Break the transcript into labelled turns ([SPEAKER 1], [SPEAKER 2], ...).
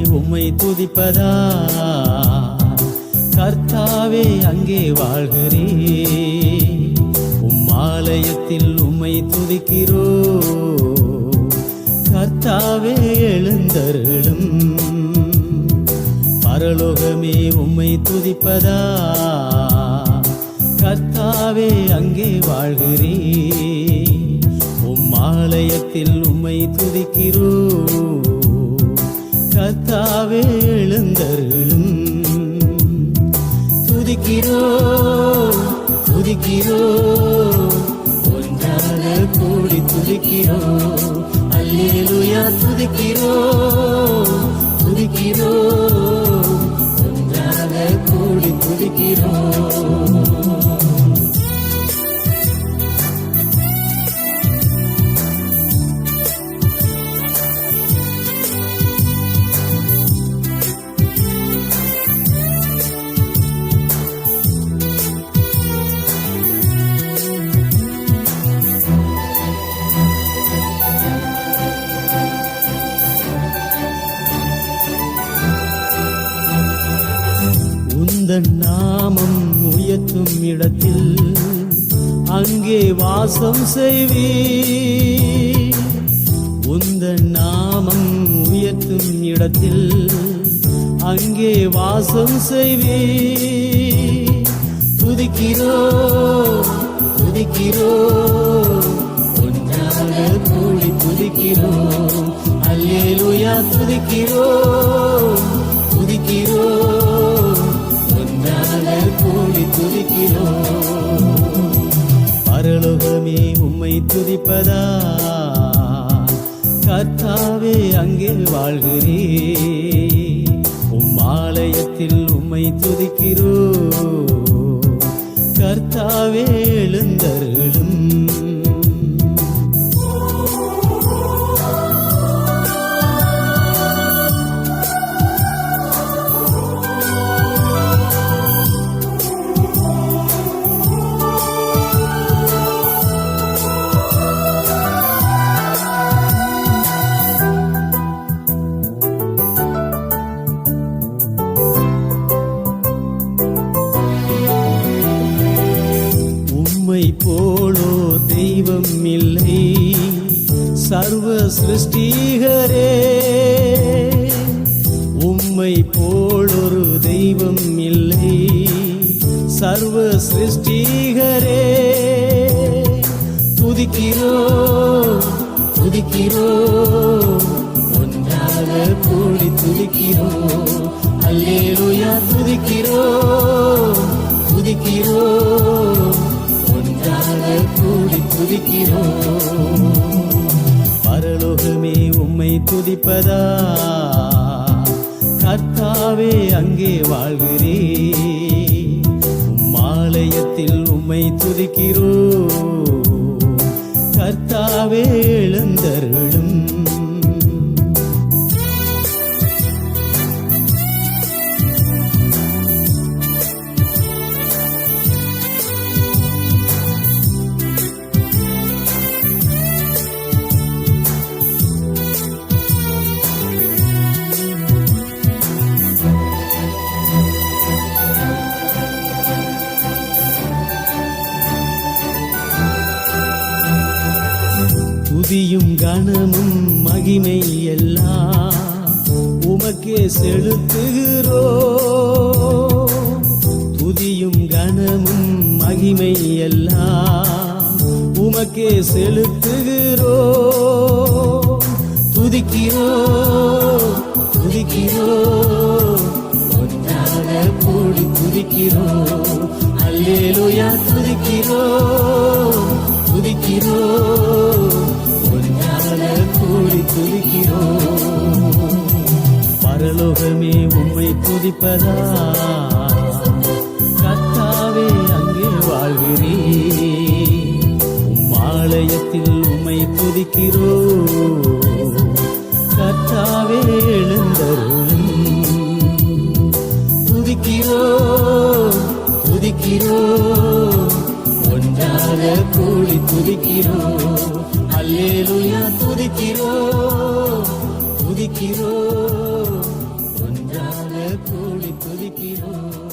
[SPEAKER 1] உம்மை துதிப்பதா கர்த்தாவே அங்கே வாழ்கிறே ஆலயத்தில் உம்மை துதிக்கிறோ கர்த்தாவே எழுந்தருளும் பரலோகமே உம்மை துதிப்பதா கர்த்தாவே அங்கே வாழ்கிறே ஆலயத்தில் உம்மை துதிக்கிறோ கர்த்தாவே எழுந்தருளும் துதிக்கிறோ துதிக்கிறோ ஒன்றாக கூடி துதிக்கிறோ அல்லேலூயா துதிக்கிறோ துதிக்கிறோ ஒன்றாக கூடி துதிக்கிறோ நாமம் உயர்த்தும் இடத்தில் அங்கே வாசம் செய்வே உந்தன் நாமம் உயர்த்தும் இடத்தில் அங்கே வாசம் செய்வே துதிக்கிறோ துதிக்கிறோ ஒன்றாக கூடி துதிக்கிறோ அல்லேலூயா துதிக்கிறோ துதிக்கிறோ கூடி துதிக்கிறோ பரலோகமே உம்மை துதிப்பதா கர்த்தாவே அங்கே வாழ்கிறே ஆலயத்தில் உம்மை துதிக்கிறோ கர்த்தாவே எழுந்தருளும் போலோ தெய்வம் இல்லை சர்வ சிருஷ்டிகரே உம்மை போலொரு தெய்வம் இல்லை சர்வ சிருஷ்டிகரே துதிக்கிறோ துதிக்கிறோ ஒன்றாக கூடி துதிக்கிறோ அல்லேலூயா துதிக்கிறோ துதிக்கிறோ கூடி துதிக்கிறோ பரலோகமே உம்மை துதிப்பதா கர்த்தாவே அங்கே வாழ்கிறே ஆலயத்தில் உம்மை துதிக்கிறோ கர்த்தாவே எழுந்தருளும் துதியும் கனமும் மகிமை எல்லாம் உமக்கே செலுத்துகிறோ துதியும் கனமும் மகிமை எல்லாம் உமக்கே செலுத்துகிறோ துதிக்கிறோ துதிக்கிறோ ஒன்றாக கூடி துதிக்கிறோ அல்லேலூயா துதிக்கிறோ துதிக்கிறோ கூடி துதிக்கிறோ பரலோகமே உம்மை துதிப்பதா கர்த்தாவே அங்கே வாழ்கிறே ஆலயத்தில் உம்மை துதிக்கிறோ கர்த்தாவே எழுந்தருளும் துதிக்கிறோ துதிக்கிறோ ஒன்றாக கூடி துதிக்கிறோ அல்லேலூயா துதிக்கிறோ துதிக்கிறோ துதிக்கிறோம்